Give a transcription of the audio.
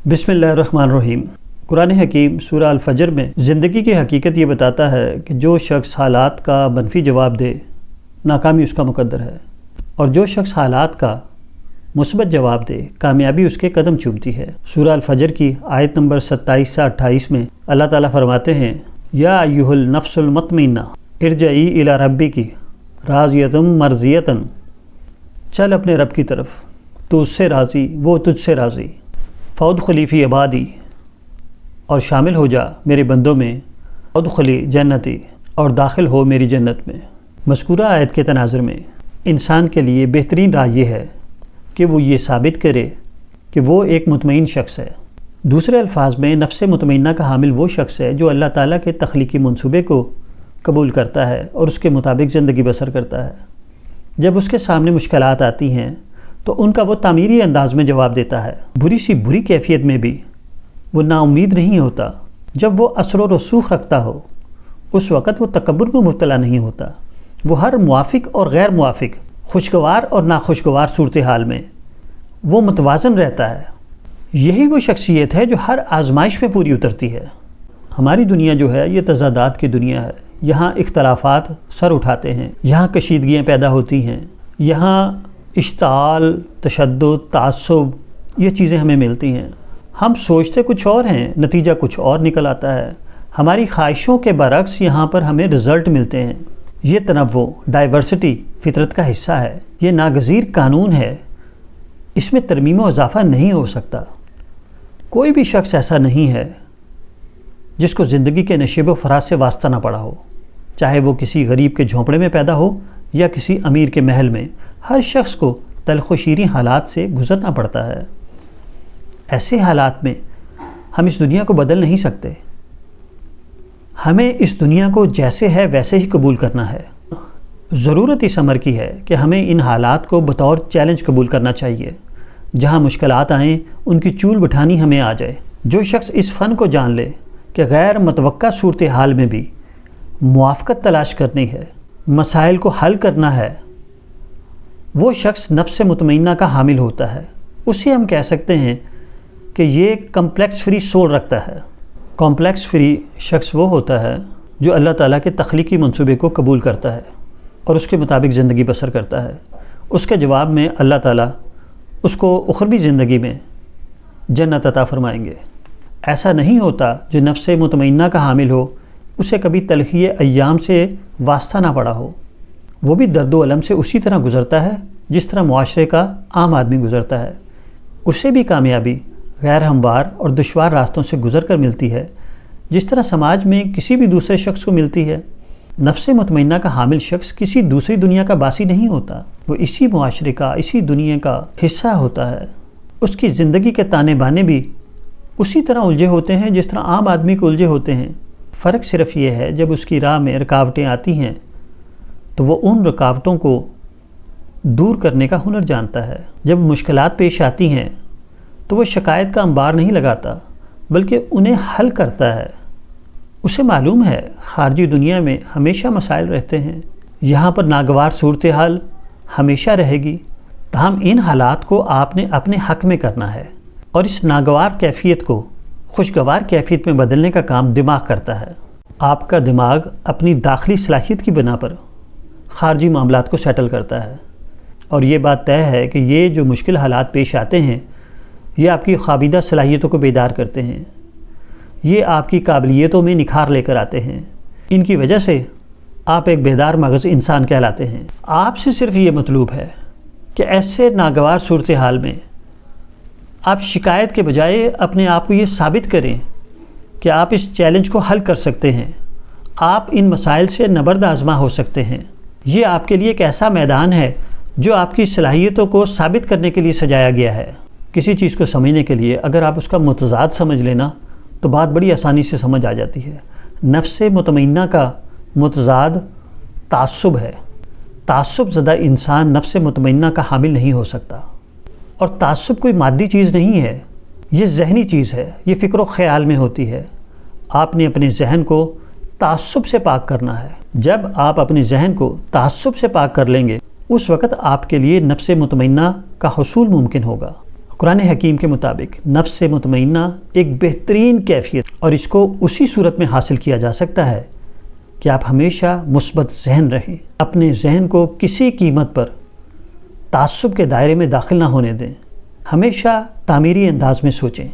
بسم اللہ الرحمن الرحیم۔ قرآن حکیم سورہ الفجر میں زندگی کی حقیقت یہ بتاتا ہے کہ جو شخص حالات کا منفی جواب دے ناکامی اس کا مقدر ہے، اور جو شخص حالات کا مثبت جواب دے کامیابی اس کے قدم چومتی ہے۔ سورہ الفجر کی آیت نمبر 27 سے 28 میں اللہ تعالیٰ فرماتے ہیں، یا ایھا النفس المطمئنہ ارجعی الی ربک راضیۃ مرضیۃ، چل اپنے رب کی طرف، تو اس سے راضی، وہ تجھ سے راضی، فادخلی فی عبادی، اور شامل ہو جا میرے بندوں میں، ادخلی جنتی، اور داخل ہو میری جنت میں۔ مذکورہ آیت کے تناظر میں انسان کے لیے بہترین رائے یہ ہے کہ وہ یہ ثابت کرے کہ وہ ایک مطمئن شخص ہے۔ دوسرے الفاظ میں نفس مطمئنہ کا حامل وہ شخص ہے جو اللہ تعالیٰ کے تخلیقی منصوبے کو قبول کرتا ہے اور اس کے مطابق زندگی بسر کرتا ہے۔ جب اس کے سامنے مشکلات آتی ہیں تو ان کا وہ تعمیری انداز میں جواب دیتا ہے۔ بری سی بری کیفیت میں بھی وہ نا امید نہیں ہوتا۔ جب وہ اثر و رسوخ رکھتا ہو اس وقت وہ تکبر میں مبتلا نہیں ہوتا۔ وہ ہر موافق اور غیر موافق، خوشگوار اور ناخوشگوار صورتحال میں وہ متوازن رہتا ہے۔ یہی وہ شخصیت ہے جو ہر آزمائش میں پوری اترتی ہے۔ ہماری دنیا جو ہے یہ تضادات کی دنیا ہے۔ یہاں اختلافات سر اٹھاتے ہیں، یہاں کشیدگیاں پیدا ہوتی ہیں، یہاں اشتعال، تشدد، تعصب، یہ چیزیں ہمیں ملتی ہیں۔ ہم سوچتے کچھ اور ہیں، نتیجہ کچھ اور نکل آتا ہے۔ ہماری خواہشوں کے برعکس یہاں پر ہمیں رزلٹ ملتے ہیں۔ یہ تنوع، ڈائیورسٹی فطرت کا حصہ ہے۔ یہ ناگزیر قانون ہے، اس میں ترمیم و اضافہ نہیں ہو سکتا۔ کوئی بھی شخص ایسا نہیں ہے جس کو زندگی کے نشیب و فراز سے واسطہ نہ پڑا ہو، چاہے وہ کسی غریب کے جھونپڑے میں پیدا ہو یا کسی امیر کے محل میں۔ ہر شخص کو تلخ و شیریں حالات سے گزرنا پڑتا ہے۔ ایسے حالات میں ہم اس دنیا کو بدل نہیں سکتے۔ ہمیں اس دنیا کو جیسے ہے ویسے ہی قبول کرنا ہے۔ ضرورت اس امر کی ہے کہ ہمیں ان حالات کو بطور چیلنج قبول کرنا چاہیے۔ جہاں مشکلات آئیں ان کی چول بٹھانی ہمیں آ جائے۔ جو شخص اس فن کو جان لے کہ غیر متوقع صورتحال میں بھی موافقت تلاش کرنی ہے، مسائل کو حل کرنا ہے، وہ شخص نفس مطمئنہ کا حامل ہوتا ہے۔ اسے ہم کہہ سکتے ہیں کہ یہ کمپلیکس فری سول رکھتا ہے۔ کمپلیکس فری شخص وہ ہوتا ہے جو اللہ تعالیٰ کے تخلیقی منصوبے کو قبول کرتا ہے اور اس کے مطابق زندگی بسر کرتا ہے۔ اس کے جواب میں اللہ تعالیٰ اس کو اخروی زندگی میں جنت عطا فرمائیں گے۔ ایسا نہیں ہوتا جو نفس مطمئنہ کا حامل ہو اسے کبھی تلخی ایام سے واسطہ نہ پڑا ہو۔ وہ بھی درد و الم سے اسی طرح گزرتا ہے جس طرح معاشرے کا عام آدمی گزرتا ہے۔ اسے بھی کامیابی غیر ہموار اور دشوار راستوں سے گزر کر ملتی ہے جس طرح سماج میں کسی بھی دوسرے شخص کو ملتی ہے۔ نفس مطمئنہ کا حامل شخص کسی دوسری دنیا کا باسی نہیں ہوتا، وہ اسی معاشرے کا، اسی دنیا کا حصہ ہوتا ہے۔ اس کی زندگی کے تانے بانے بھی اسی طرح الجھے ہوتے ہیں جس طرح عام آدمی کو الجھے ہوتے ہیں۔ فرق صرف یہ ہے جب اس کی راہ میں رکاوٹیں آتی ہیں تو وہ ان رکاوٹوں کو دور کرنے کا ہنر جانتا ہے۔ جب مشکلات پیش آتی ہیں تو وہ شکایت کا انبار نہیں لگاتا بلکہ انہیں حل کرتا ہے۔ اسے معلوم ہے خارجی دنیا میں ہمیشہ مسائل رہتے ہیں، یہاں پر ناگوار صورتحال ہمیشہ رہے گی، تاہم ان حالات کو آپ نے اپنے حق میں کرنا ہے، اور اس ناگوار کیفیت کو خوشگوار کیفیت میں بدلنے کا کام دماغ کرتا ہے۔ آپ کا دماغ اپنی داخلی صلاحیت کی بنا پر خارجی معاملات کو سیٹل کرتا ہے، اور یہ بات طے ہے کہ یہ جو مشکل حالات پیش آتے ہیں یہ آپ کی خوابیدہ صلاحیتوں کو بیدار کرتے ہیں، یہ آپ کی قابلیتوں میں نکھار لے کر آتے ہیں۔ ان کی وجہ سے آپ ایک بیدار مغز انسان کہلاتے ہیں۔ آپ سے صرف یہ مطلوب ہے کہ ایسے ناگوار صورتحال میں آپ شکایت کے بجائے اپنے آپ کو یہ ثابت کریں کہ آپ اس چیلنج کو حل کر سکتے ہیں، آپ ان مسائل سے نبرد آزما ہو سکتے ہیں۔ یہ آپ کے لیے ایک ایسا میدان ہے جو آپ کی صلاحیتوں کو ثابت کرنے کے لیے سجایا گیا ہے۔ کسی چیز کو سمجھنے کے لیے اگر آپ اس کا متضاد سمجھ لینا تو بات بڑی آسانی سے سمجھ آ جاتی ہے۔ نفس مطمئنہ کا متضاد تعصب ہے۔ تعصب زدہ انسان نفس مطمئنہ کا حامل نہیں ہو سکتا، اور تعصب کوئی مادی چیز نہیں ہے، یہ ذہنی چیز ہے، یہ فکر و خیال میں ہوتی ہے۔ آپ نے اپنے ذہن کو تعصب سے پاک کرنا ہے۔ جب آپ اپنے ذہن کو تعصب سے پاک کر لیں گے اس وقت آپ کے لیے نفس مطمئنہ کا حصول ممکن ہوگا۔ قرآن حکیم کے مطابق نفس مطمئنہ ایک بہترین کیفیت اور اس کو اسی صورت میں حاصل کیا جا سکتا ہے کہ آپ ہمیشہ مثبت ذہن رہیں، اپنے ذہن کو کسی قیمت پر تعصب کے دائرے میں داخل نہ ہونے دیں، ہمیشہ تعمیری انداز میں سوچیں۔